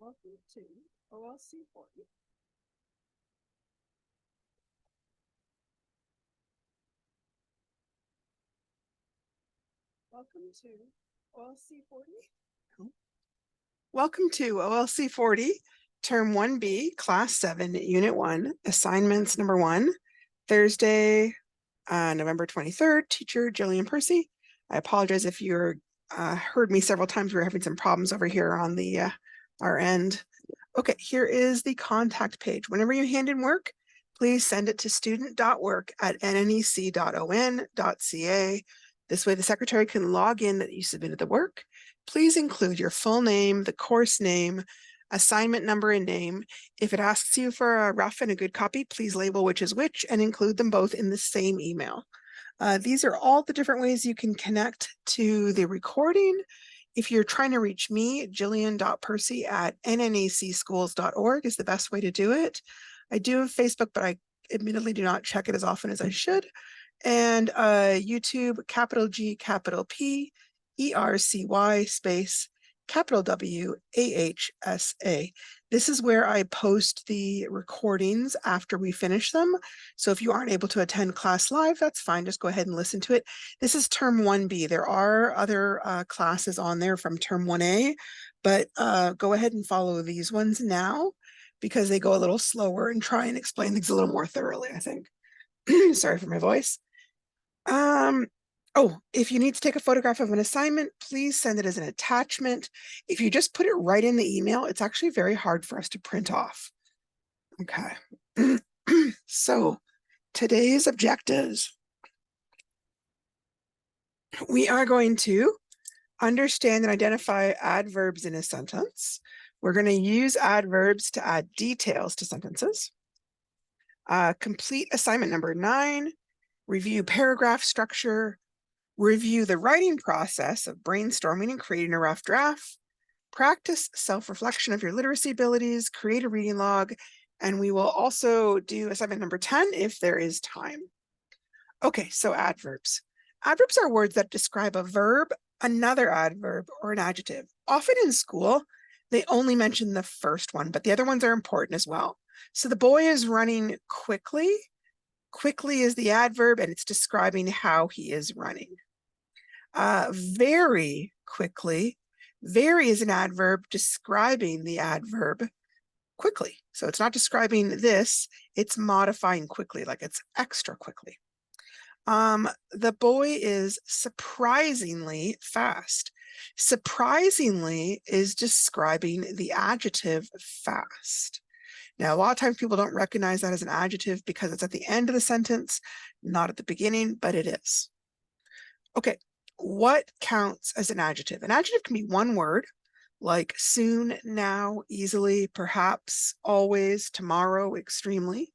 Welcome to OLC 40. Welcome to OLC 40. Welcome to OLC 40, Term 1B, Class 7, Unit 1, Assignments Number 1, Thursday, November 23rd, Teacher Jillian Percy. I apologize if you heard me several times. We're having some problems over here on the our end. Okay, here is the contact page. Whenever you hand in work, please send it to student.work@nnec.on.ca. This way the secretary can log in that you submitted the work. Please include your full name, the course name, assignment number and name. If it asks you for a rough and a good copy, please label which is which and include them both in the same email. These are all the different ways you can connect to the recording. If you're trying to reach me, jillian.percy@nnecschools.org is the best way to do it. I do have Facebook, but I admittedly do not check it as often as I should. And YouTube, capital G, capital P, ERCY space, capital W, AHSA. This is where I post the recordings after we finish them. So if you aren't able to attend class live, that's fine. Just go ahead and listen to it. This is Term 1B. There are other classes on there from Term 1A, but go ahead and follow these ones now because they go a little slower and try and explain things a little more thoroughly, I think. Sorry for my voice. Oh, if you need to take a photograph of an assignment, please send it as an attachment. If you just put it right in the email, it's actually very hard for us to print off. Okay. So today's objectives. We are going to understand and identify adverbs in a sentence. We're going to use adverbs to add details to sentences. Complete assignment number 9. Review paragraph structure. Review the writing process of brainstorming and creating a rough draft. Practice self-reflection of your literacy abilities. Create a reading log. And we will also do assignment number 10 if there is time. Okay, so adverbs. Adverbs are words that describe a verb, another adverb, or an adjective. Often in school, they only mention the first one, but the other ones are important as well. So the boy is running quickly. Quickly is the adverb, and it's describing how he is running. Very quickly. Very is an adverb describing the adverb quickly. So it's not describing this, it's modifying quickly, like it's extra quickly. The boy is surprisingly fast. Surprisingly is describing the adjective fast. Now, a lot of times people don't recognize that as an adjective because it's at the end of the sentence, not at the beginning, but it is. Okay, what counts as an adjective? An adjective can be one word, like soon, now, easily, perhaps, always, tomorrow, extremely.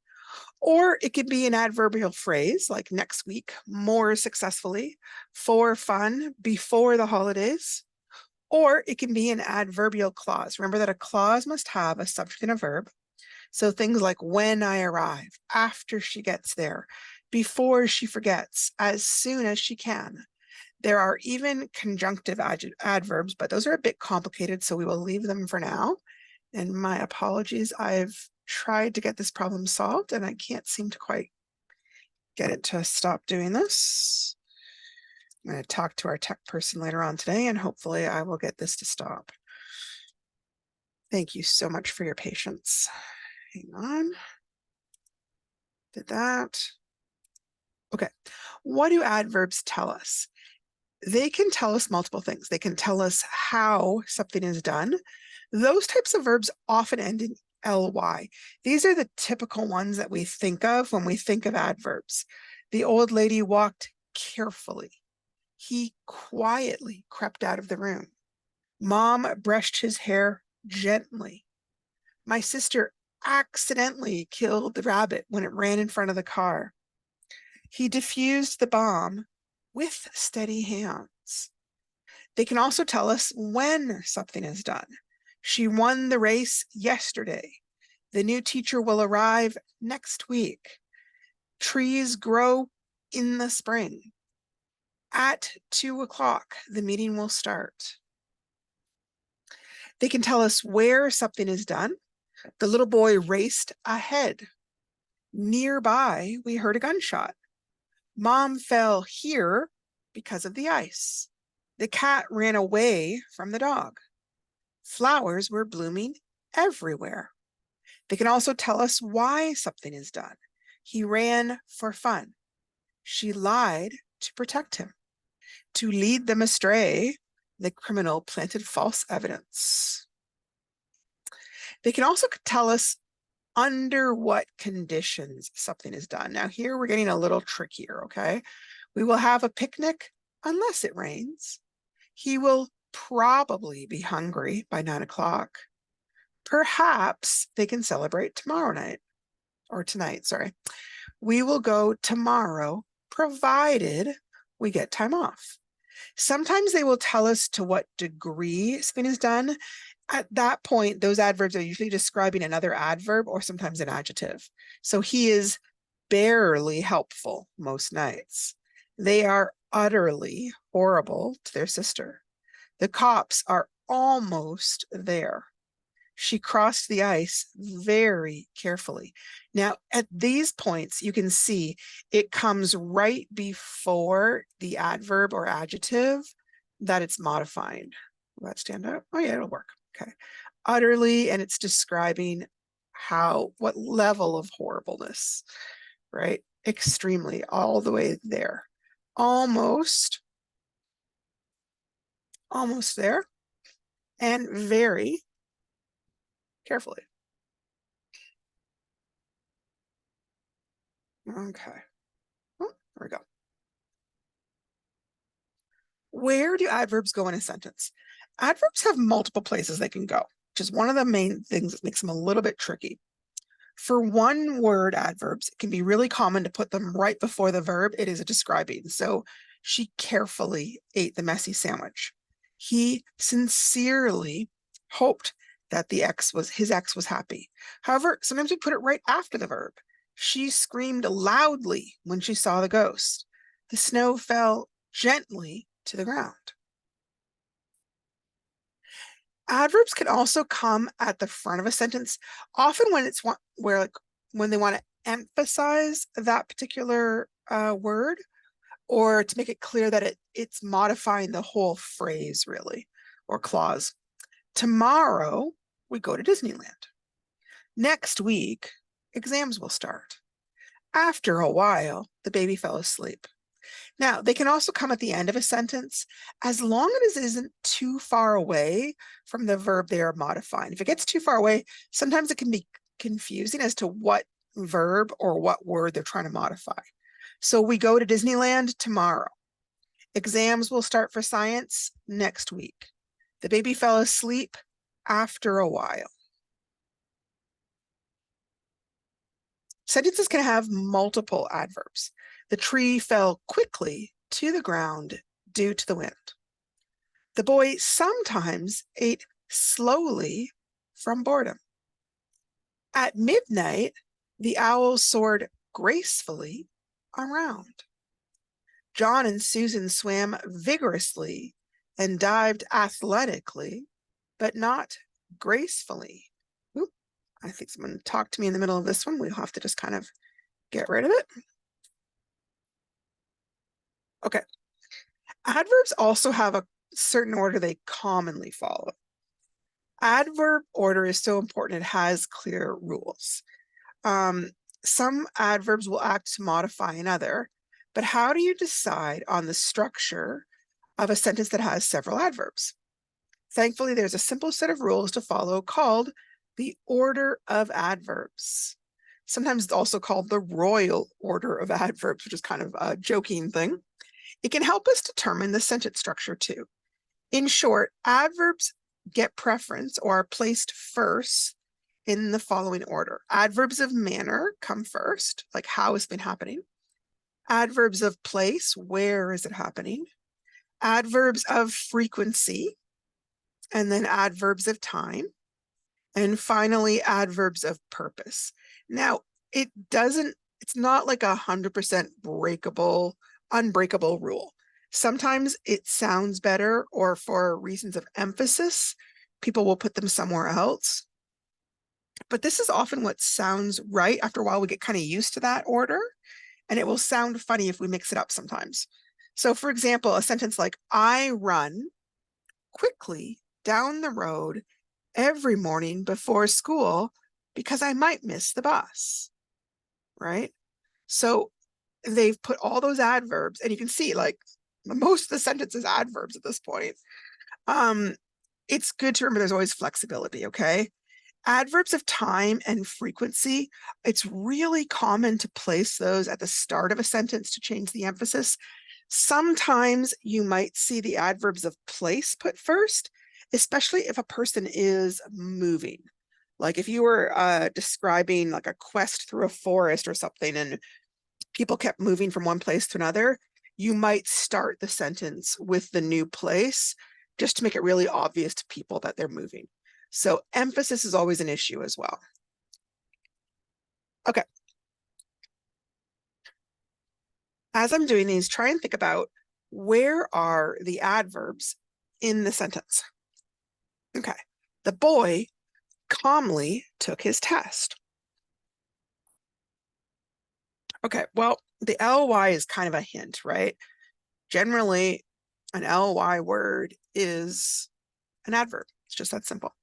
Or it could be an adverbial phrase like next week, more successfully, for fun, before the holidays. Or it can be an adverbial clause. Remember that a clause must have a subject and a verb. So things like when I arrive, after she gets there, before she forgets, as soon as she can. There are even conjunctive adverbs, but those are a bit complicated, so we will leave them for now. And my apologies, I've tried to get this problem solved and I can't seem to quite get it to stop doing this. I'm going to talk to our tech person later on today and hopefully I will get this to stop. Thank you so much for your patience. Hang on. Did that. Okay. What do adverbs tell us? They can tell us multiple things. They can tell us how something is done. Those types of verbs often end in ly. These are the typical ones that we think of when we think of adverbs. The old lady walked carefully. He quietly crept out of the room. Mom brushed his hair gently. My sister accidentally killed the rabbit when it ran in front of the car. He defused the bomb with steady hands. They can also tell us when something is done. She won the race yesterday. The new teacher will arrive next week. Trees grow in the spring. At 2 o'clock, the meeting will start. They can tell us where something is done. The little boy raced ahead. Nearby, we heard a gunshot. Mom fell here because of the ice. The cat ran away from the dog. Flowers were blooming everywhere. They can also tell us why something is done. He ran for fun. She lied to protect him. To lead them astray, the criminal planted false evidence. They can also tell us under what conditions something is done. Now here we're getting a little trickier, okay? We will have a picnic unless it rains. He will probably be hungry by 9 o'clock. Perhaps they can celebrate tomorrow night, or tonight, sorry. We will go tomorrow, provided we get time off. Sometimes they will tell us to what degree something is done. At that point, those adverbs are usually describing another adverb or sometimes an adjective. So he is barely helpful most nights. They are utterly horrible to their sister. The cops are almost there. She crossed the ice very carefully. Now, at these points, you can see it comes right before the adverb or adjective that it's modifying. Will that stand out? Oh yeah, it'll work. Okay. Utterly, and it's describing what level of horribleness, right? Extremely, all the way there. Almost there, and very carefully. Okay. Oh, there we go. Where do adverbs go in a sentence? Adverbs have multiple places they can go, which is one of the main things that makes them a little bit tricky. For one word adverbs, it can be really common to put them right before the verb it is describing. So she carefully ate the messy sandwich. He sincerely hoped that his ex was happy. However, sometimes we put it right after the verb. She screamed loudly when she saw the ghost. The snow fell gently to the ground. Adverbs can also come at the front of a sentence, often when when they want to emphasize that particular word, or to make it clear that it's modifying the whole phrase, really, or clause. Tomorrow, we go to Disneyland. Next week, exams will start. After a while, the baby fell asleep. Now, they can also come at the end of a sentence as long as it isn't too far away from the verb they are modifying. If it gets too far away, sometimes it can be confusing as to what verb or what word they're trying to modify. So we go to Disneyland tomorrow. Exams will start for science next week. The baby fell asleep after a while. Sentences can have multiple adverbs. The tree fell quickly to the ground due to the wind. The boy sometimes ate slowly from boredom. At midnight, the owl soared gracefully around. John and Susan swam vigorously and dived athletically, but not gracefully. Oop, I think someone talked to me in the middle of this one. We'll have to just kind of get rid of it. Okay. Adverbs also have a certain order they commonly follow. Adverb order is so important, it has clear rules. Some adverbs will act to modify another, but how do you decide on the structure of a sentence that has several adverbs? Thankfully, there's a simple set of rules to follow called the order of adverbs. Sometimes it's also called the royal order of adverbs, which is kind of a joking thing. It can help us determine the sentence structure too. In short, adverbs get preference or are placed first in the following order. Adverbs of manner come first, like how has been happening. Adverbs of place, where is it happening? Adverbs of frequency, and then adverbs of time. And finally, adverbs of purpose. Now, it's not like 100% unbreakable rule. Sometimes it sounds better, or for reasons of emphasis, people will put them somewhere else. But this is often what sounds right. After a while, we get kind of used to that order, and it will sound funny if we mix it up sometimes. So for example, a sentence like, I run quickly down the road every morning before school because I might miss the bus, right? So they've put all those adverbs, and you can see like most of the sentence is adverbs at this point. It's good to remember there's always flexibility, okay? Adverbs of time and frequency, it's really common to place those at the start of a sentence to change the emphasis. Sometimes you might see the adverbs of place put first, especially if a person is moving. Like if you were describing like a quest through a forest or something and people kept moving from one place to another, you might start the sentence with the new place just to make it really obvious to people that they're moving. So emphasis is always an issue as well. Okay. As I'm doing these, try and think about where are the adverbs in the sentence. Okay. The boy calmly took his test. Okay, well, the ly is kind of a hint, right? Generally, an ly word is an adverb. It's just that simple.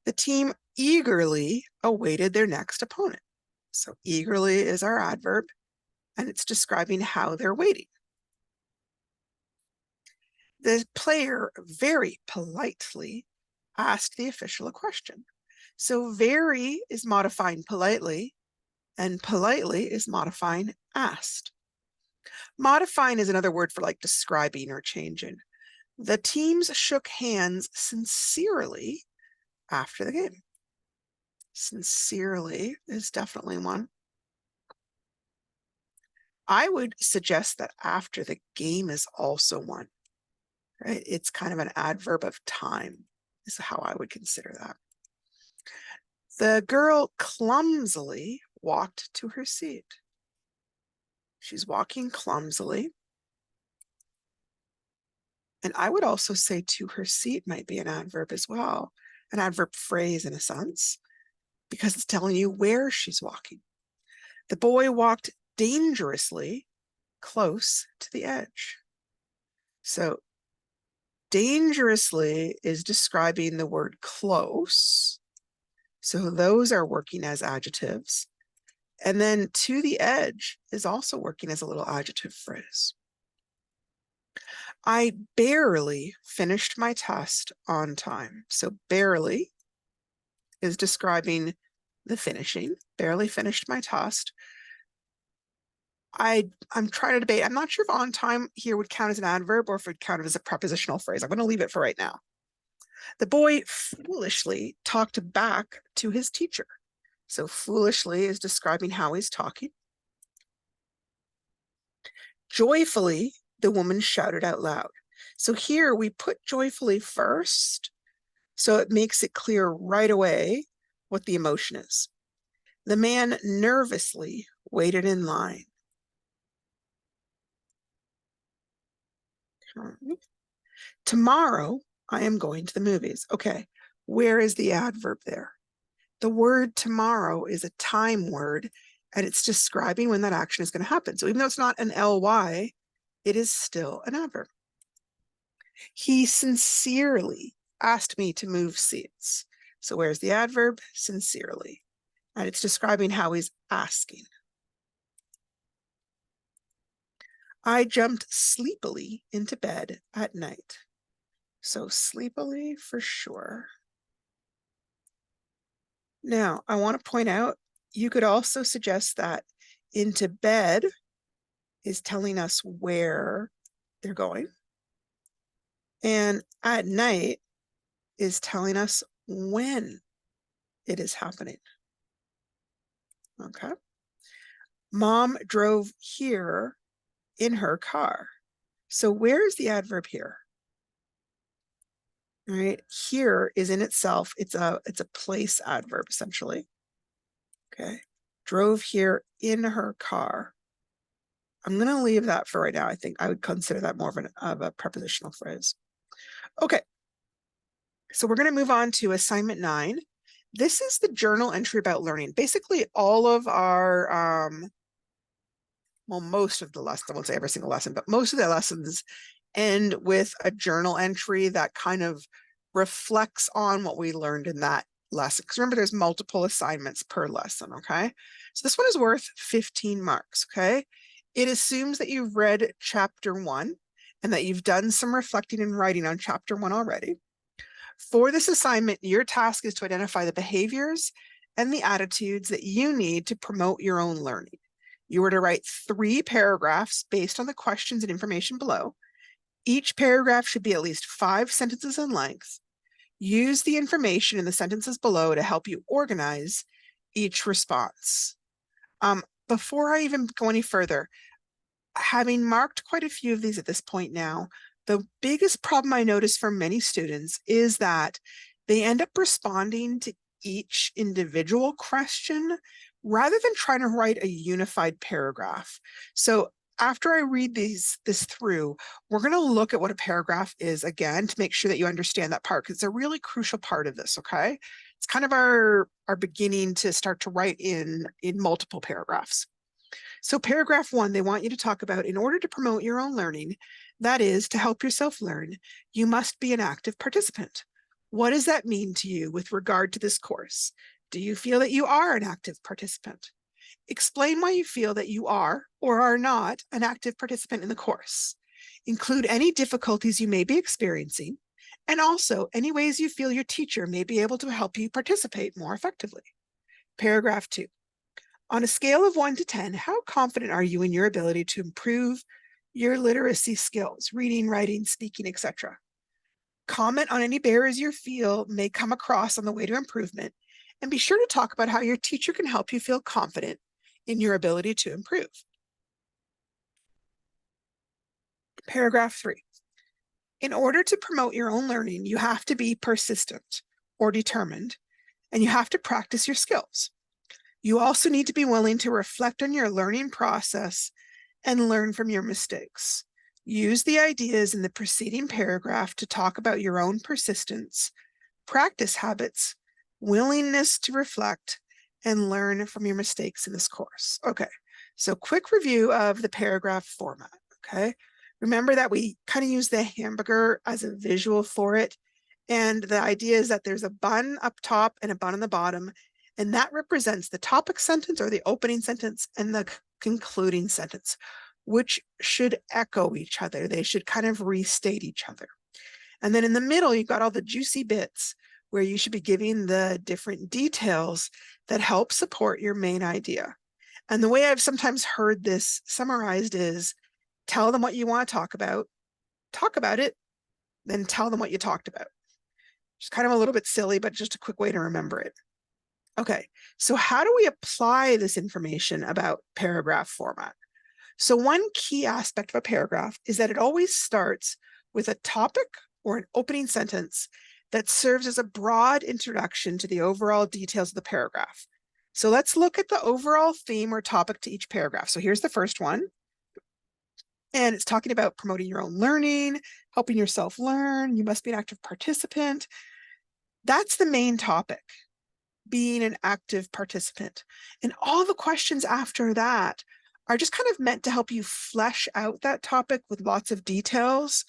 The team eagerly awaited their next opponent. So eagerly is our adverb, and it's describing how they're waiting. The player very politely asked the official a question. So very is modifying politely, and politely is modifying asked. Modifying is another word for like describing or changing. The teams shook hands sincerely after the game. Sincerely is definitely one. I would suggest that after the game is also one, right? It's kind of an adverb of time is how I would consider that. The girl clumsily walked to her seat. She's walking clumsily. And I would also say to her seat might be an adverb as well, an adverb phrase in a sense, because it's telling you where she's walking. The boy walked dangerously close to the edge. So dangerously is describing the word close. So those are working as adjectives. And then to the edge is also working as a little adjective phrase. I barely finished my test on time. So barely is describing the finishing. Barely finished my test. I'm trying to debate. I'm not sure if on time here would count as an adverb or if it would count as a prepositional phrase. I'm going to leave it for right now. The boy foolishly talked back to his teacher. So foolishly is describing how he's talking. Joyfully, the woman shouted out loud. So here we put joyfully first, so it makes it clear right away what the emotion is. The man nervously waited in line. Tomorrow, I am going to the movies. Okay, where is the adverb there? The word tomorrow is a time word, and it's describing when that action is going to happen. So even though it's not an ly, it is still an adverb. He sincerely asked me to move seats. So where's the adverb? Sincerely. And it's describing how he's asking. I jumped sleepily into bed at night. So sleepily for sure. Now, I want to point out, you could also suggest that into bed is telling us where they're going. And at night is telling us when it is happening. Okay. Mom drove here in her car. So where is the adverb here? All right, here is in itself, it's a place adverb essentially. Okay, drove here in her car. I'm going to leave that for right now. I think I would consider that more of a prepositional phrase. Okay. So we're going to move on to assignment 9. This is the journal entry about learning. Basically all of our, well, most of the lessons, I won't say every single lesson, but most of the lessons end with a journal entry that kind of reflects on what we learned in that lesson. Because remember, there's multiple assignments per lesson, okay? So this one is worth 15 marks, okay? It assumes that you've read chapter 1 and that you've done some reflecting and writing on chapter 1 already. For this assignment, your task is to identify the behaviors and the attitudes that you need to promote your own learning. You were to write 3 paragraphs based on the questions and information below. Each paragraph should be at least 5 sentences in length. Use the information in the sentences below to help you organize each response. Before I even go any further, having marked quite a few of these at this point now, the biggest problem I notice for many students is that they end up responding to each individual question rather than trying to write a unified paragraph. So after I read this through, we're going to look at what a paragraph is again to make sure that you understand that part, because it's a really crucial part of this, okay? It's kind of our beginning to start to write in multiple paragraphs. So paragraph 1, they want you to talk about, in order to promote your own learning, that is, to help yourself learn, you must be an active participant. What does that mean to you with regard to this course? Do you feel that you are an active participant? Explain why you feel that you are or are not an active participant in the course. Include any difficulties you may be experiencing, and also any ways you feel your teacher may be able to help you participate more effectively. Paragraph 2. On a scale of 1 to 10, how confident are you in your ability to improve your literacy skills, reading, writing, speaking, etc.? Comment on any barriers you feel may come across on the way to improvement, and be sure to talk about how your teacher can help you feel confident in your ability to improve. Paragraph 3. In order to promote your own learning, you have to be persistent or determined, and you have to practice your skills. You also need to be willing to reflect on your learning process and learn from your mistakes. Use the ideas in the preceding paragraph to talk about your own persistence, practice habits, willingness to reflect, and learn from your mistakes in this course. Okay, so quick review of the paragraph format, okay? Remember that we kind of use the hamburger as a visual for it. And the idea is that there's a bun up top and a bun on the bottom, and that represents the topic sentence or the opening sentence and the concluding sentence, which should echo each other. They should kind of restate each other. And then in the middle, you've got all the juicy bits where you should be giving the different details that help support your main idea. And the way I've sometimes heard this summarized is, tell them what you want to talk about it, then tell them what you talked about. It's kind of a little bit silly, but just a quick way to remember it. Okay, so how do we apply this information about paragraph format? So one key aspect of a paragraph is that it always starts with a topic or an opening sentence that serves as a broad introduction to the overall details of the paragraph. So let's look at the overall theme or topic to each paragraph. So here's the first one. And it's talking about promoting your own learning, helping yourself learn. You must be an active participant. That's the main topic, being an active participant. And all the questions after that are just kind of meant to help you flesh out that topic with lots of details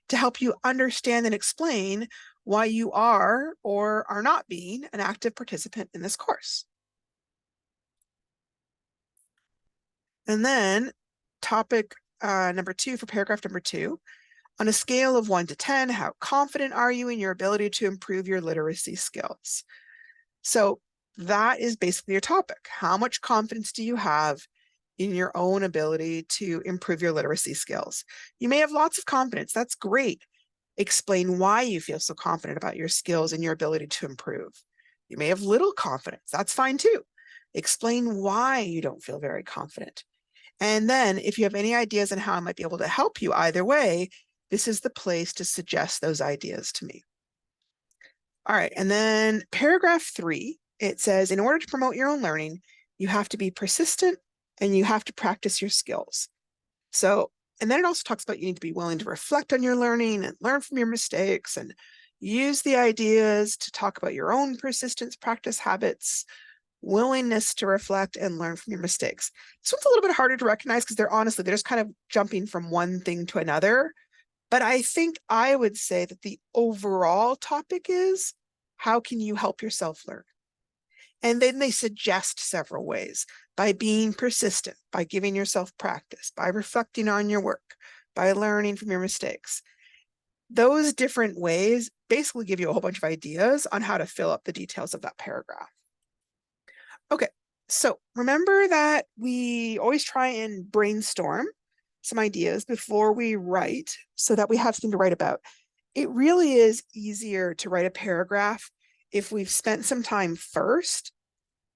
to help you understand and explain why you are or are not being an active participant in this course. And then topic number 2 for paragraph number 2, on a scale of 1 to 10, how confident are you in your ability to improve your literacy skills? So that is basically your topic. How much confidence do you have in your own ability to improve your literacy skills? You may have lots of confidence. That's great. Explain why you feel so confident about your skills and your ability to improve. You may have little confidence. That's fine too. Explain why you don't feel very confident. And then if you have any ideas on how I might be able to help you either way, this is the place to suggest those ideas to me. All right, and then paragraph 3, it says, in order to promote your own learning, you have to be persistent and you have to practice your skills. So, and then it also talks about you need to be willing to reflect on your learning and learn from your mistakes, and Use the ideas to talk about your own persistence practice habits, willingness to reflect and learn from your mistakes. This one's a little bit harder to recognize because they're just kind of jumping from one thing to another. But I think I would say that the overall topic is, how can you help yourself learn? And then they suggest several ways: by being persistent, by giving yourself practice, by reflecting on your work, by learning from your mistakes. Those different ways basically give you a whole bunch of ideas on how to fill up the details of that paragraph. Okay, so remember that we always try and brainstorm some ideas before we write so that we have something to write about. It really is easier to write a paragraph if we've spent some time first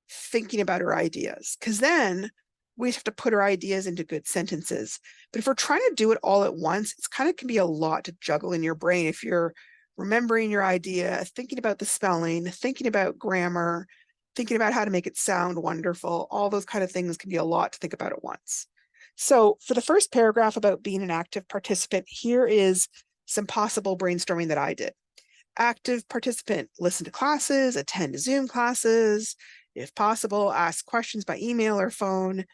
thinking about our ideas, because then we have to put our ideas into good sentences. But if we're trying to do it all at once, it's kind of can be a lot to juggle in your brain. If you're remembering your idea, thinking about the spelling, thinking about grammar, thinking about how to make it sound wonderful, all those kind of things can be a lot to think about at once. So for the first paragraph about being an active participant, here is some possible brainstorming that I did. Active participant: listen to classes, attend Zoom classes, if possible, ask questions by email or phone,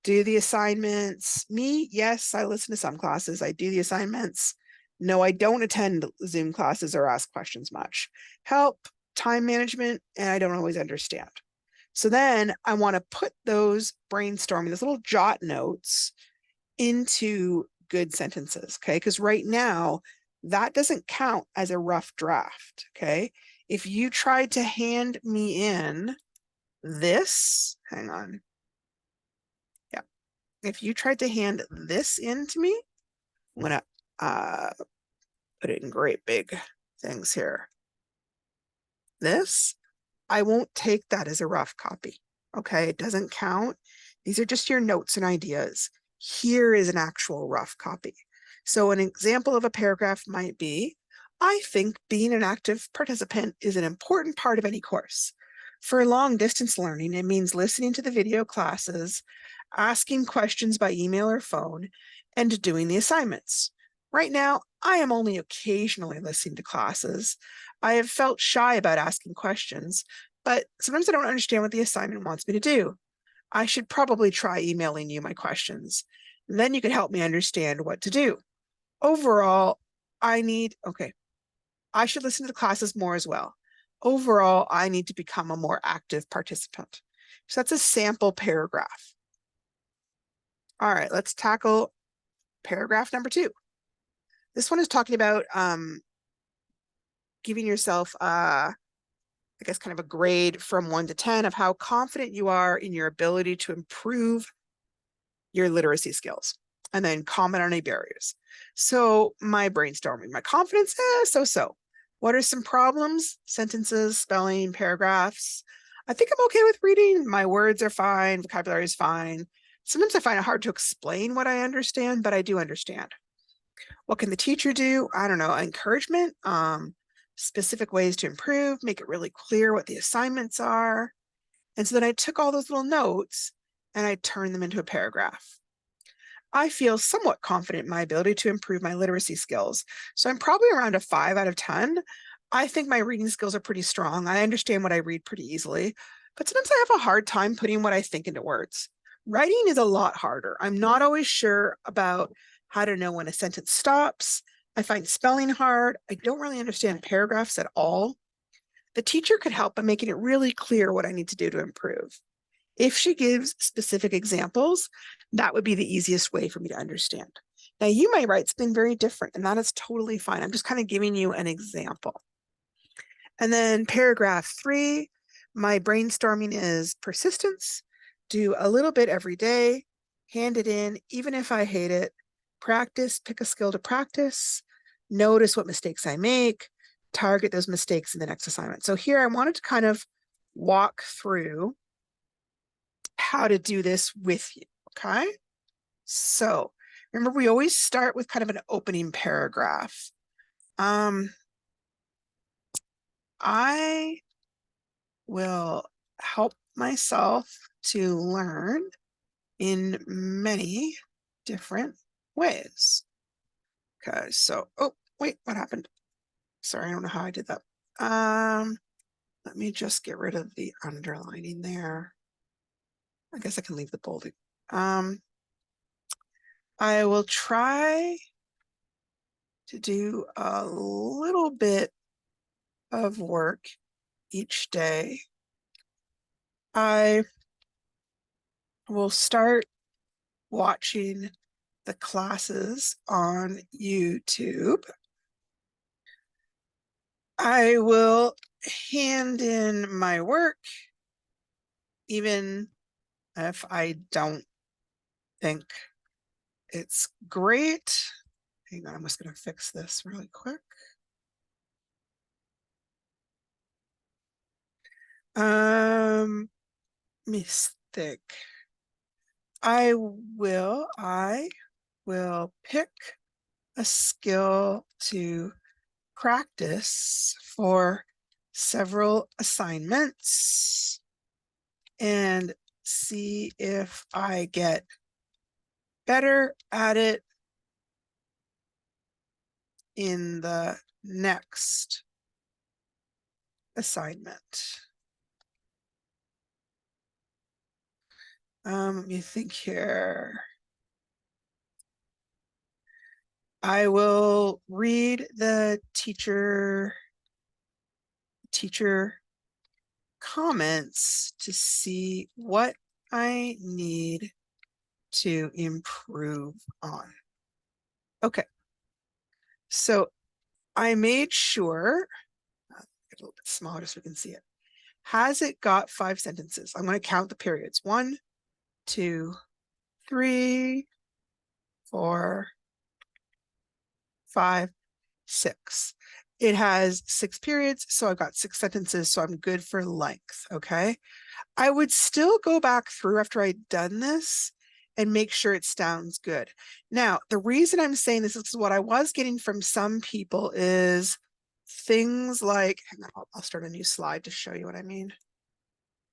do the assignments. Me, yes, I listen to some classes. I do the assignments. No, I don't attend Zoom classes or ask questions much. Help, time management, and I don't always understand. So then I want to put those brainstorming, those little jot notes, into good sentences, okay? Because right now, that doesn't count as a rough draft, okay? If you tried to hand me in this, hang on. Yeah. If you tried to hand this in to me, I'm gonna put it in great big things here. This, I won't take that as a rough copy, okay? It doesn't count. These are just your notes and ideas. Here is an actual rough copy. So an example of a paragraph might be, I think being an active participant is an important part of any course. For long distance learning, it means listening to the video classes, asking questions by email or phone, and doing the assignments. Right now, I am only occasionally listening to classes. I have felt shy about asking questions, but sometimes I don't understand what the assignment wants me to do. I should probably try emailing you my questions. Then you can help me understand what to do. Overall, I should listen to the classes more as well. Overall, I need to become a more active participant. So that's a sample paragraph. All right, let's tackle paragraph number 2. This one is talking about giving yourself, I guess, kind of a grade from 1 to 10 of how confident you are in your ability to improve your literacy skills, and then comment on any barriers. So my brainstorming, my confidence, so-so. What are some problems? Sentences, spelling, paragraphs. I think I'm okay with reading. My words are fine, vocabulary is fine. Sometimes I find it hard to explain what I understand, but I do understand. What can the teacher do? I don't know, encouragement, specific ways to improve, make it really clear what the assignments are. And so then I took all those little notes and I turned them into a paragraph. I feel somewhat confident in my ability to improve my literacy skills. So I'm probably around a 5 out of 10. I think my reading skills are pretty strong. I understand what I read pretty easily, but sometimes I have a hard time putting what I think into words. Writing is a lot harder. I'm not always sure about how to know when a sentence stops. I find spelling hard. I don't really understand paragraphs at all. The teacher could help by making it really clear what I need to do to improve. If she gives specific examples, that would be the easiest way for me to understand. Now, you might write something very different, and that is totally fine. I'm just kind of giving you an example. And then paragraph 3, my brainstorming is persistence. Do a little bit every day, hand it in, even if I hate it. Practice, pick a skill to practice. Notice what mistakes I make. Target those mistakes in the next assignment. So here I wanted to kind of walk through how to do this with you, okay? So remember, we always start with kind of an opening paragraph. I will help myself to learn in many different ways. Okay, so, oh, wait, what happened? Sorry, I don't know how I did that. Let me just get rid of the underlining there. I guess I can leave the bolding. I will try to do a little bit of work each day. I will start watching the classes on YouTube. I will hand in my work, even if I don't think it's great. Hang on, I'm just going to fix this really quick. Mistake. I will pick a skill to practice for several assignments and see if I get better at it in the next assignment. Let me think here. I will read the teacher comments to see what I need to improve on. Okay, so I made sure, get a little bit smaller so we can see it. Has it got 5 sentences? I'm going to count the periods. 1, 2, 3, 4, 5, 6. It has 6 periods, so I've got 6 sentences, so I'm good for length, okay? I would still go back through after I'd done this and make sure it sounds good. Now, the reason I'm saying this is what I was getting from some people is things like, hang on, I'll start a new slide to show you what I mean.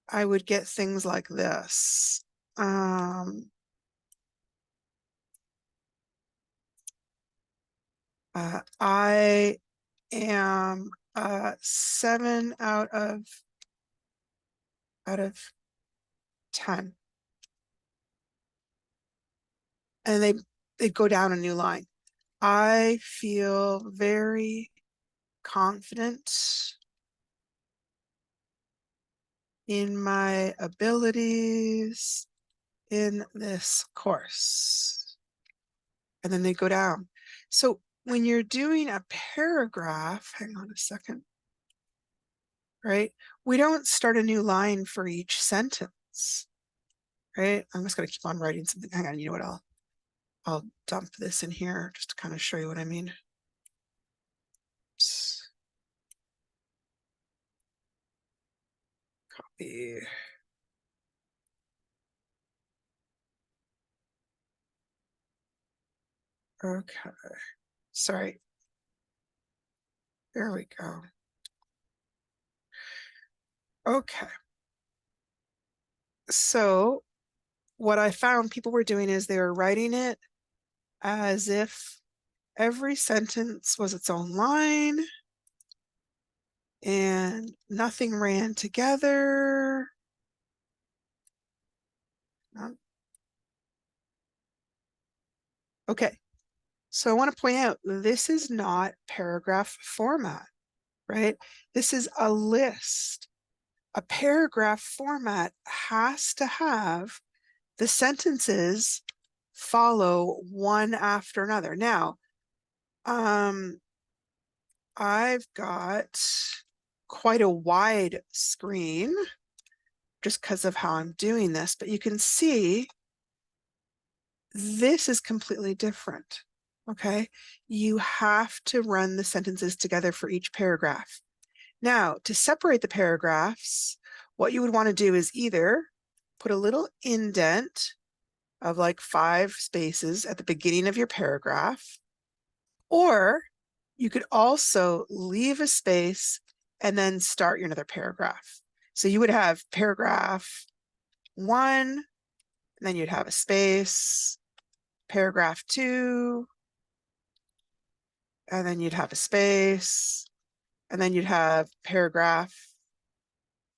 I would get things like this. I am 7 out of 10. And they go down a new line. I feel very confident in my abilities in this course. And then they go down. So when you're doing a paragraph, hang on a second, right? We don't start a new line for each sentence, right? I'm just going to keep on writing something. Hang on, you know what? I'll dump this in here just to kind of show you what I mean. Oops. Copy. Okay. Sorry. There we go. Okay. So what I found people were doing is they were writing it as if every sentence was its own line and nothing ran together. Okay, so I want to point out this is not paragraph format, right? This is a list. A paragraph format has to have the sentences follow one after another. Now, I've got quite a wide screen just because of how I'm doing this, but you can see this is completely different, okay? You have to run the sentences together for each paragraph. Now, to separate the paragraphs, what you would want to do is either put a little indent of like 5 spaces at the beginning of your paragraph, or you could also leave a space and then start your another paragraph. So you would have paragraph 1, and then you'd have a space, paragraph 2, and then you'd have a space, and then you'd have paragraph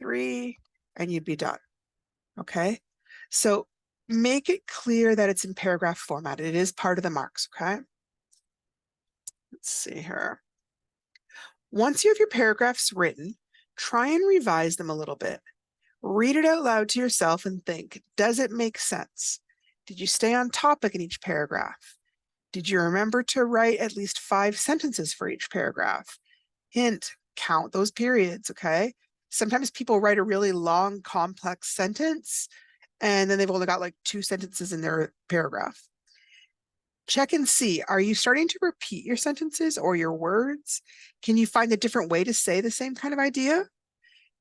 3, and you'd be done. Okay, so make it clear that it's in paragraph format. It is part of the marks. Okay, let's see here. Once you have your paragraphs written, try and revise them a little bit. Read it out loud to yourself and think, does it make sense? Did you stay on topic in each paragraph? Did you remember to write at least 5 sentences for each paragraph? Hint, count those periods, okay? Sometimes people write a really long, complex sentence, and then they've only got like 2 sentences in their paragraph. Check and see, are you starting to repeat your sentences or your words? Can you find a different way to say the same kind of idea?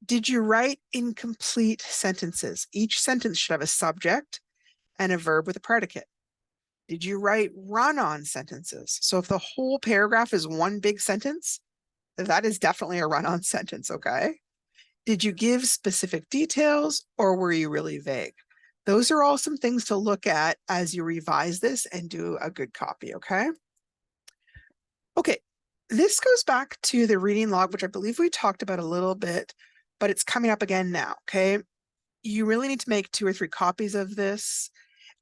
Did you write incomplete sentences? Each sentence should have a subject and a verb with a predicate. Did you write run-on sentences? So if the whole paragraph is one big sentence, that is definitely a run-on sentence, okay? Did you give specific details or were you really vague? Those are all some things to look at as you revise this and do a good copy, okay? Okay, this goes back to the reading log, which I believe we talked about a little bit, but it's coming up again now, okay? You really need to make 2 or 3 copies of this.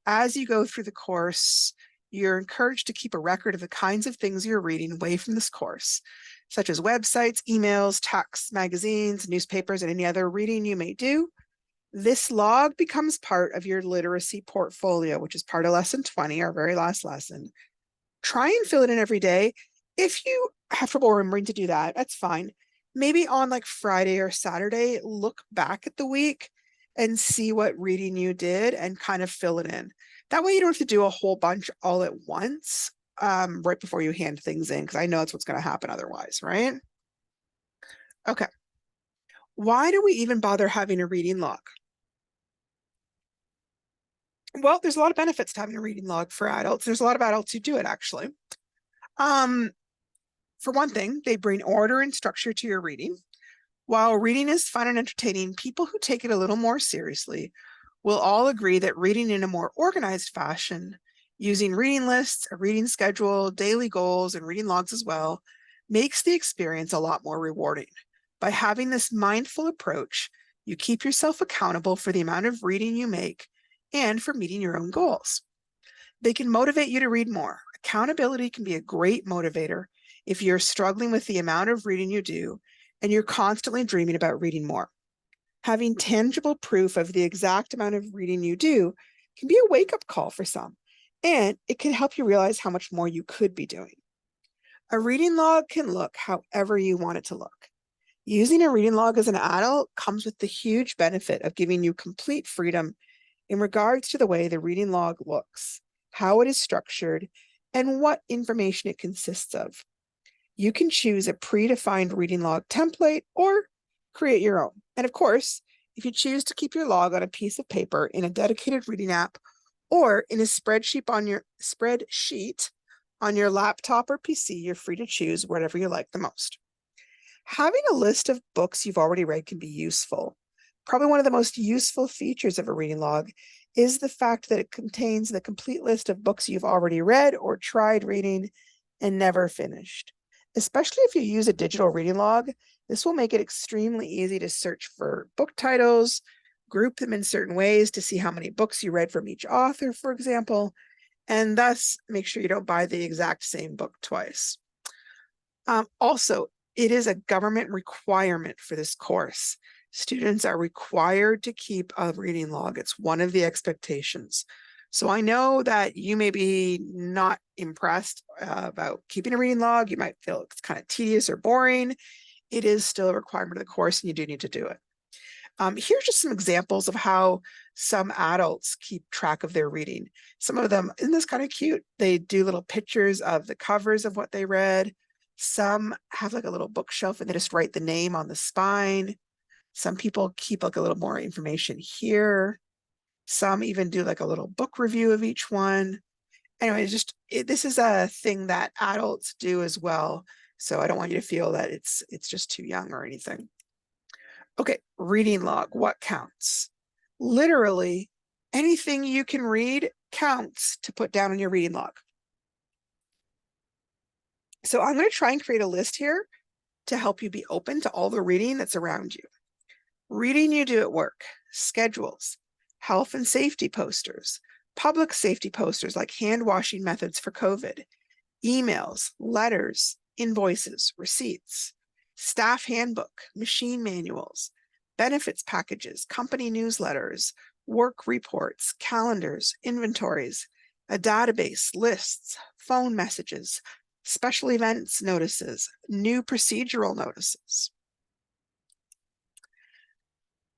As you go through the course, you're encouraged to keep a record of the kinds of things you're reading away from this course, such as websites, emails, texts, magazines, newspapers, and any other reading you may do. This log becomes part of your literacy portfolio, which is part of lesson 20, our very last lesson. Try and fill it in every day. If you have trouble remembering to do that, that's fine. Maybe on like Friday or Saturday, look back at the week and see what reading you did and kind of fill it in. That way you don't have to do a whole bunch all at once right before you hand things in, because I know that's what's going to happen otherwise, right? Okay. Why do we even bother having a reading log? Well, there's a lot of benefits to having a reading log for adults. There's a lot of adults who do it, actually. For one thing, they bring order and structure to your reading. While reading is fun and entertaining, people who take it a little more seriously will all agree that reading in a more organized fashion, using reading lists, a reading schedule, daily goals, and reading logs as well, makes the experience a lot more rewarding. By having this mindful approach, you keep yourself accountable for the amount of reading you make and for meeting your own goals. They can motivate you to read more. Accountability can be a great motivator if you're struggling with the amount of reading you do and you're constantly dreaming about reading more. Having tangible proof of the exact amount of reading you do can be a wake-up call for some, and it can help you realize how much more you could be doing. A reading log can look however you want it to look. Using a reading log as an adult comes with the huge benefit of giving you complete freedom in regards to the way the reading log looks, how it is structured, and what information it consists of. You can choose a predefined reading log template or create your own. And of course, if you choose to keep your log on a piece of paper in a dedicated reading app or in a spreadsheet on your laptop or PC, you're free to choose whatever you like the most. Having a list of books you've already read can be useful. Probably one of the most useful features of a reading log is the fact that it contains the complete list of books you've already read or tried reading and never finished. Especially if you use a digital reading log, this will make it extremely easy to search for book titles, group them in certain ways to see how many books you read from each author, for example, and thus make sure you don't buy the exact same book twice. Also, it is a government requirement for this course. Students are required to keep a reading log. It's one of the expectations. So I know that you may be not impressed about keeping a reading log. You might feel it's kind of tedious or boring. It is still a requirement of the course and you do need to do it. Here's just some examples of how some adults keep track of their reading. Some of them, isn't this kind of cute? They do little pictures of the covers of what they read. Some have like a little bookshelf and they just write the name on the spine. Some people keep like a little more information here. Some even do like a little book review of each one. Anyway, this is a thing that adults do as well. So I don't want you to feel that it's just too young or anything. Okay, reading log, what counts? Literally, anything you can read counts to put down in your reading log. So I'm going to try and create a list here to help you be open to all the reading that's around you. Reading you do at work, schedules, health and safety posters, public safety posters like hand washing methods for COVID, emails, letters, invoices, receipts, staff handbook, machine manuals, benefits packages, company newsletters, work reports, calendars, inventories, a database, lists, phone messages, special events notices, new procedural notices.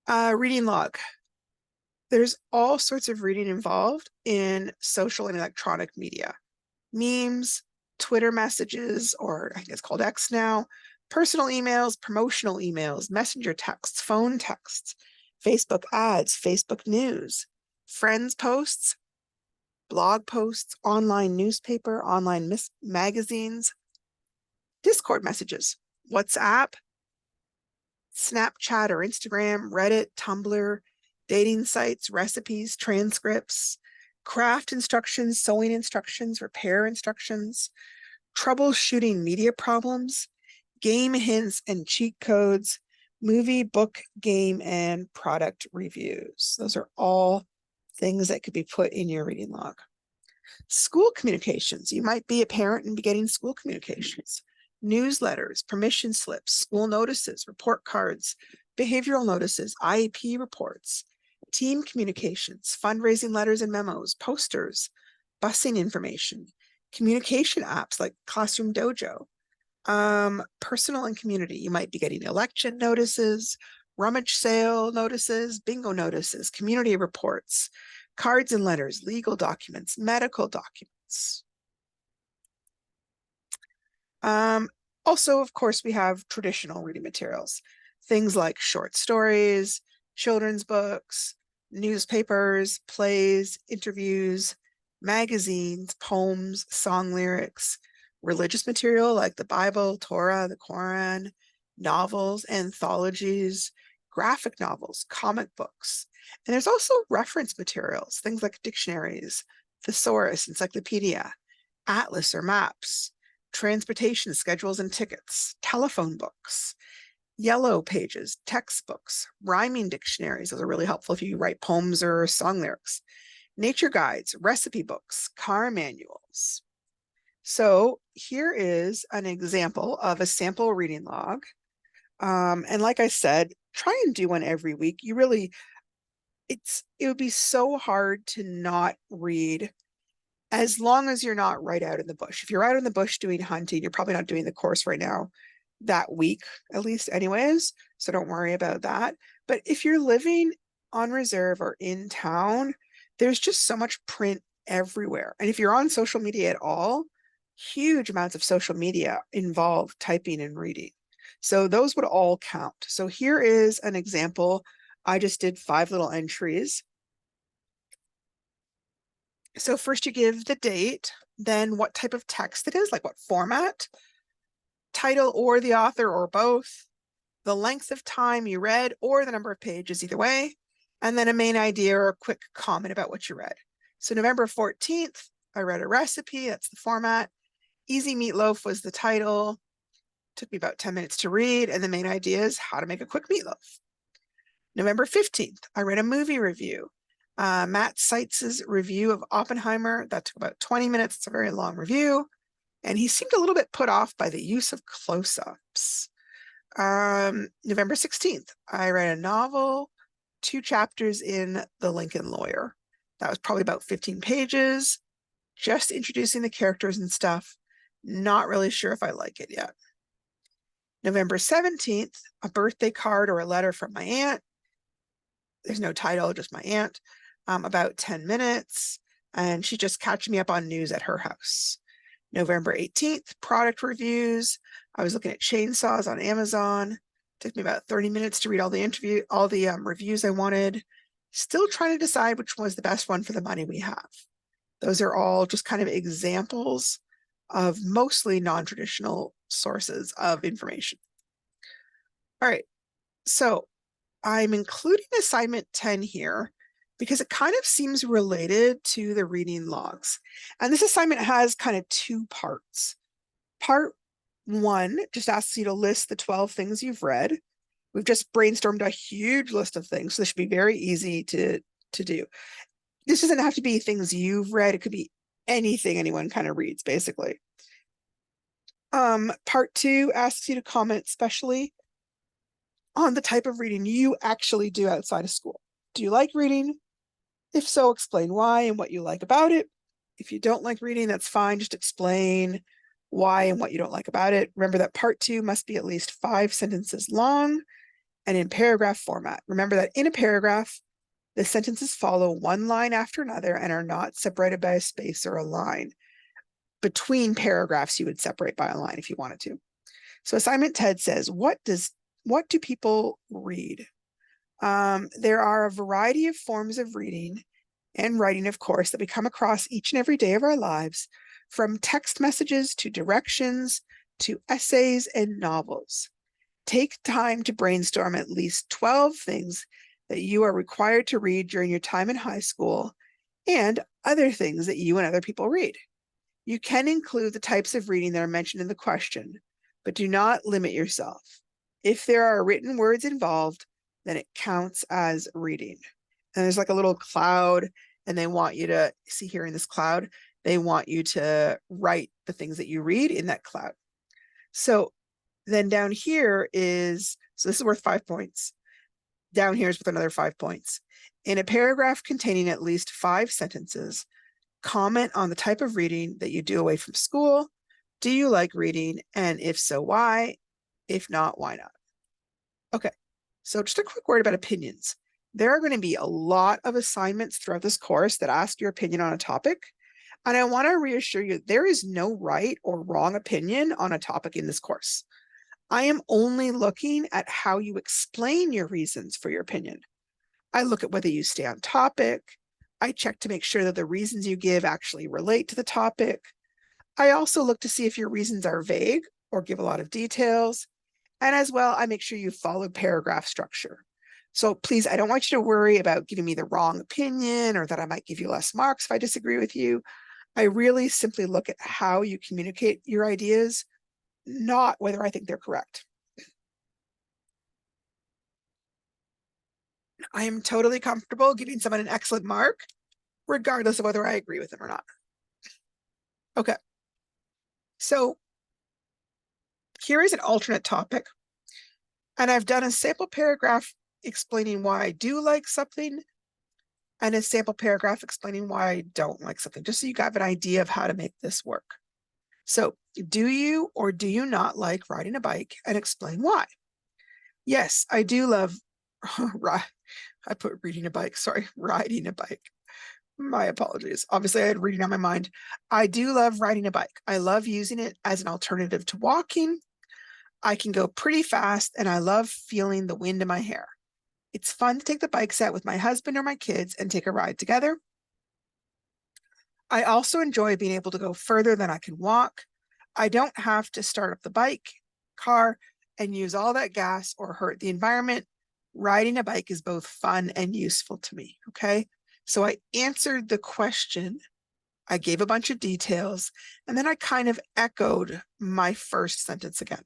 Reading log. There's all sorts of reading involved in social and electronic media. Memes, Twitter messages, or I think it's called X now, personal emails, promotional emails, messenger texts, phone texts, Facebook ads, Facebook news, friends posts, blog posts, online newspaper, online magazines, Discord messages, WhatsApp, Snapchat or Instagram, Reddit, Tumblr, dating sites, recipes, transcripts, craft instructions, sewing instructions, repair instructions, troubleshooting media problems, game hints and cheat codes, movie, book, game, and product reviews. Those are all things that could be put in your reading log. School communications. You might be a parent and be getting school communications, newsletters, permission slips, school notices, report cards, behavioral notices, IEP reports, team communications, fundraising letters and memos, posters, busing information, communication apps like Classroom Dojo, personal and community. You might be getting election notices, rummage sale notices, bingo notices, community reports, cards and letters, legal documents, medical documents. Also, of course, we have traditional reading materials, things like short stories, children's books, newspapers, plays, interviews, magazines, poems, song lyrics, religious material like the Bible, Torah, the Quran, novels, anthologies, graphic novels, comic books. And there's also reference materials, things like dictionaries, thesaurus, encyclopedia, atlas or maps, transportation schedules and tickets, telephone books, yellow pages, textbooks, rhyming dictionaries. Those are really helpful if you write poems or song lyrics, nature guides, recipe books, car manuals. So here is an example of a sample reading log. And like I said, try and do one every week. You really, it would be so hard to not read as long as you're not right out in the bush. If you're out in the bush doing hunting, you're probably not doing the course right now that week, at least anyways. So don't worry about that. But if you're living on reserve or in town, there's just so much print everywhere. And if you're on social media at all, huge amounts of social media involve typing and reading. So those would all count. So here is an example. I just did 5 little entries. So first you give the date, then what type of text it is, like what format, title or the author or both, the length of time you read or the number of pages, either way, and then a main idea or a quick comment about what you read. So November 14th, I read a recipe, that's the format. Easy Meatloaf was the title. Took me about 10 minutes to read, and the main idea is how to make a quick meatloaf. November 15th, I read a movie review. Matt Seitz's review of Oppenheimer. That took about 20 minutes. It's a very long review. And he seemed a little bit put off by the use of close-ups. November 16th, I read a novel, 2 chapters in The Lincoln Lawyer. That was probably about 15 pages, just introducing the characters and stuff. Not really sure if I like it yet. November 17th, a birthday card or a letter from my aunt. There's no title, just my aunt. About 10 minutes, and she's just catching me up on news at her house. November 18th, product reviews. I was looking at chainsaws on Amazon. It took me about 30 minutes to read all the reviews I wanted. Still trying to decide which one was the best one for the money we have. Those are all just kind of examples of mostly non-traditional sources of information. All right, so I'm including assignment 10 here because it kind of seems related to the reading logs. And this assignment has kind of 2 parts. Part 1 just asks you to list the 12 things you've read. We've just brainstormed a huge list of things, so this should be very easy to do. This doesn't have to be things you've read. It could be anything anyone kind of reads, basically. Part 2 asks you to comment especially on the type of reading you actually do outside of school. Do you like reading? If so, explain why and what you like about it. If you don't like reading, that's fine. Just explain why and what you don't like about it. Remember that part 2 must be at least 5 sentences long and in paragraph format. Remember that in a paragraph, the sentences follow one line after another and are not separated by a space or a line. Between paragraphs, you would separate by a line if you wanted to. So assignment Ted says, what do people read? There are a variety of forms of reading and writing, of course, that we come across each and every day of our lives, from text messages to directions to essays and novels. Take time to brainstorm at least 12 things that you are required to read during your time in high school and other things that you and other people read. You can include the types of reading that are mentioned in the question, but do not limit yourself. If there are written words involved, then it counts as reading. And there's like a little cloud, and they want you to see here in this cloud, they want you to write the things that you read in that cloud. So then down here is, so this is worth 5 points. Down here is with another 5 points. In a paragraph containing at least 5 sentences, comment on the type of reading that you do away from school. Do you like reading? And if so, why? If not, why not? Okay, so just a quick word about opinions. There are going to be a lot of assignments throughout this course that ask your opinion on a topic. And I want to reassure you, there is no right or wrong opinion on a topic in this course. I am only looking at how you explain your reasons for your opinion. I look at whether you stay on topic. I check to make sure that the reasons you give actually relate to the topic. I also look to see if your reasons are vague or give a lot of details. And as well, I make sure you follow paragraph structure. So please, I don't want you to worry about giving me the wrong opinion or that I might give you less marks if I disagree with you. I really simply look at how you communicate your ideas, not whether I think they're correct. I am totally comfortable giving someone an excellent mark, regardless of whether I agree with them or not. Okay. So here is an alternate topic. And I've done a sample paragraph explaining why I do like something and a sample paragraph explaining why I don't like something, just so you have an idea of how to make this work. So do you or do you not like riding a bike, and explain why? Yes, I do love, I put reading a bike, sorry, riding a bike. My apologies. Obviously, I had reading on my mind. I do love riding a bike. I love using it as an alternative to walking. I can go pretty fast, and I love feeling the wind in my hair. It's fun to take the bike set with my husband or my kids and take a ride together. I also enjoy being able to go further than I can walk. I don't have to start up the car, and use all that gas or hurt the environment. Riding a bike is both fun and useful to me, okay? So I answered the question, I gave a bunch of details, and then I kind of echoed my first sentence again.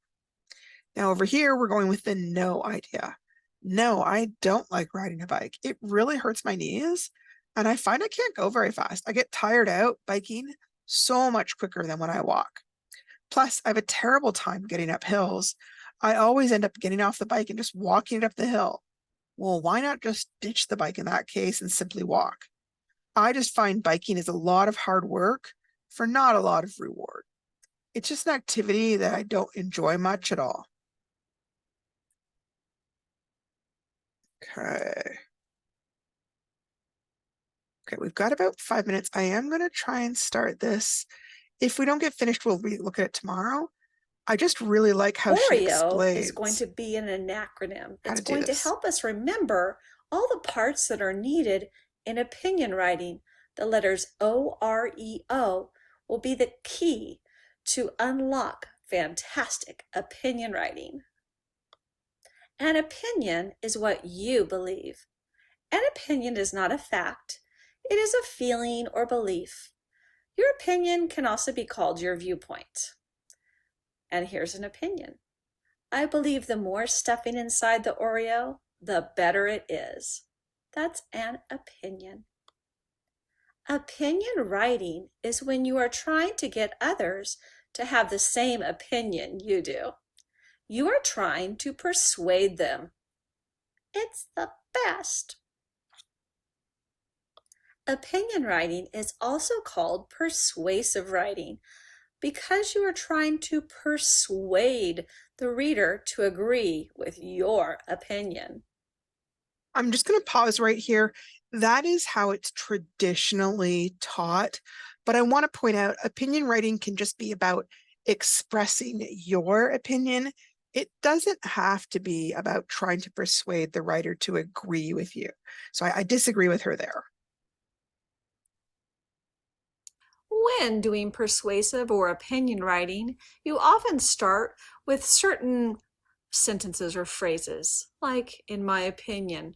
Now over here, we're going with the no idea. No, I don't like riding a bike. It really hurts my knees, and I find I can't go very fast. I get tired out biking so much quicker than when I walk. Plus, I have a terrible time getting up hills. I always end up getting off the bike and just walking it up the hill. Well, why not just ditch the bike in that case and simply walk? I just find biking is a lot of hard work for not a lot of reward. It's just an activity that I don't enjoy much at all. Okay. Okay, we've got about 5 minutes. I am going to try and start this. If we don't get finished, we'll look at it tomorrow. I just really like how she OREO is going explains to be an acronym. how It's to do going to this. help us remember all the parts that are needed in opinion writing. The letters OREO will be the key to unlock fantastic opinion writing. An opinion is what you believe. An opinion is not a fact. It is a feeling or belief. Your opinion can also be called your viewpoint. And here's an opinion. I believe the more stuffing inside the Oreo, the better it is. That's an opinion. Opinion writing is when you are trying to get others to have the same opinion you do. You are trying to persuade them. It's the best. Opinion writing is also called persuasive writing because you are trying to persuade the reader to agree with your opinion. I'm just going to pause right here. That is how it's traditionally taught. But I want to point out opinion writing can just be about expressing your opinion. It doesn't have to be about trying to persuade the writer to agree with you. So I disagree with her there. When doing persuasive or opinion writing, you often start with certain sentences or phrases, like, in my opinion,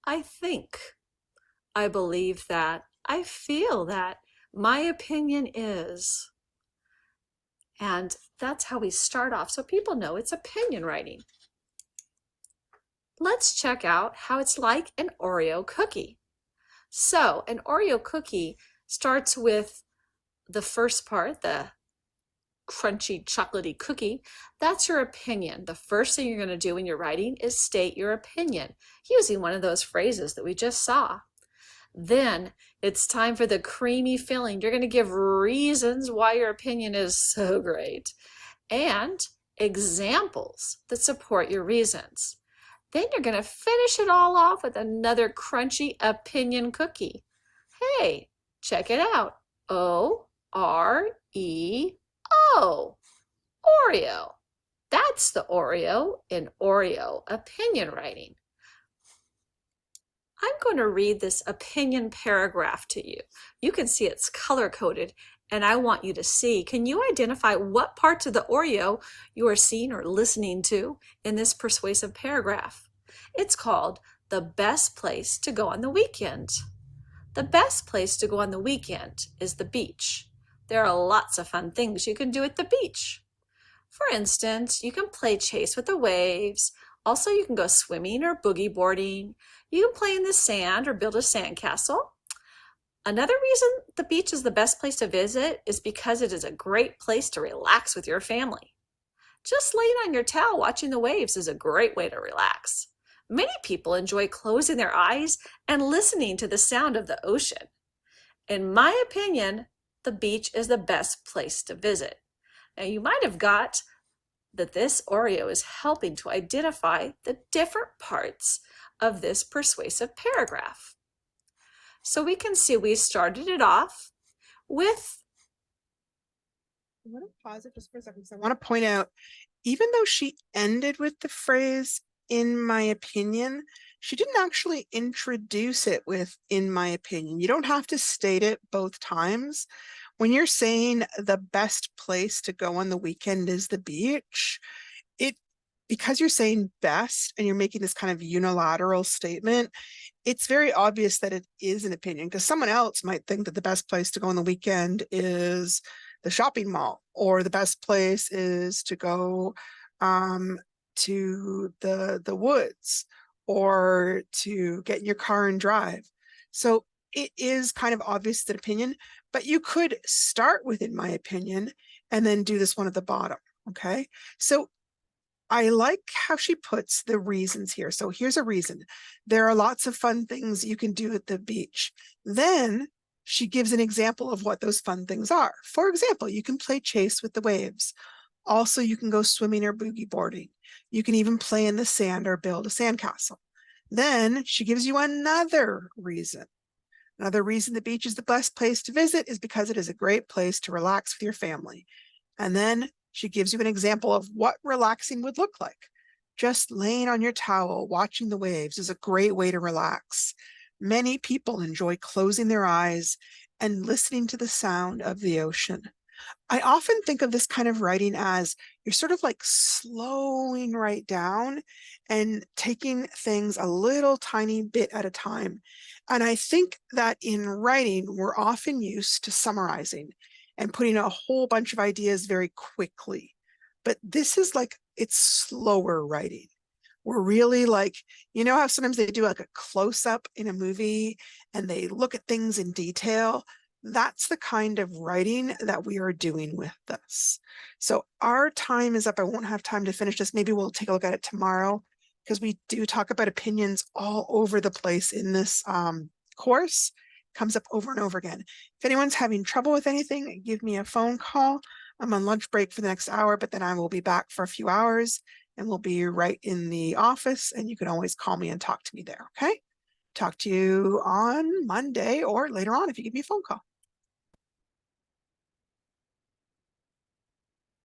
I think, I believe that, I feel that, my opinion is. And that's how we start off so people know it's opinion writing. Let's check out how it's like an Oreo cookie. So an Oreo cookie starts with the first part, the crunchy chocolatey cookie. That's your opinion. The first thing you're going to do when you're writing is state your opinion using one of those phrases that we just saw. Then it's time for the creamy filling. You're going to give reasons why your opinion is so great and examples that support your reasons. Then you're going to finish it all off with another crunchy opinion cookie. Hey, check it out. O-R-E-O. Oreo. That's the Oreo in Oreo opinion writing. I'm going to read this opinion paragraph to you. You can see it's color-coded, and I want you to see. Can you identify what parts of the Oreo you are seeing or listening to in this persuasive paragraph? It's called The Best Place to Go on the Weekend. The best place to go on the weekend is the beach. There are lots of fun things you can do at the beach. For instance, you can play chase with the waves. Also, you can go swimming or boogie boarding. You can play in the sand or build a sandcastle. Another reason the beach is the best place to visit is because it is a great place to relax with your family. Just laying on your towel watching the waves is a great way to relax. Many people enjoy closing their eyes and listening to the sound of the ocean. In my opinion, the beach is the best place to visit. Now, you might have got that this Oreo is helping to identify the different parts of this persuasive paragraph. So we can see we started it off with. I want to pause it just for a second because I want to point out, even though she ended with the phrase, in my opinion, she didn't actually introduce it with, in my opinion. You don't have to state it both times. When you're saying the best place to go on the weekend is the beach, because you're saying best and you're making this kind of unilateral statement, it's very obvious that it is an opinion, because someone else might think that the best place to go on the weekend is the shopping mall, or the best place is to go to the woods, or to get in your car and drive. So it is kind of obvious that opinion, but you could start with, in my opinion, and then do this one at the bottom. Okay, so I like how she puts the reasons here. So here's a reason. There are lots of fun things you can do at the beach. Then she gives an example of what those fun things are. For example, you can play chase with the waves. Also, you can go swimming or boogie boarding. You can even play in the sand or build a sandcastle. Then she gives you another reason. Another reason the beach is the best place to visit is because it is a great place to relax with your family. And then she gives you an example of what relaxing would look like. Just laying on your towel, watching the waves is a great way to relax. Many people enjoy closing their eyes and listening to the sound of the ocean. I often think of this kind of writing as you're sort of like slowing right down and taking things a little tiny bit at a time. And I think that in writing, we're often used to summarizing and putting a whole bunch of ideas very quickly. but this is like, it's slower writing. We're really like, you know how sometimes they do like a close up in a movie and they look at things in detail? That's the kind of writing that we are doing with this. So our time is up. I won't have time to finish this. Maybe we'll take a look at it tomorrow because we do talk about opinions all over the place in this course. Comes up over and over again. If anyone's having trouble with anything, give me a phone call. I'm on lunch break for the next hour, but then I will be back for a few hours and we'll be right in the office and you can always call me and talk to me there. Okay. Talk to you on Monday or later on if you give me a phone call.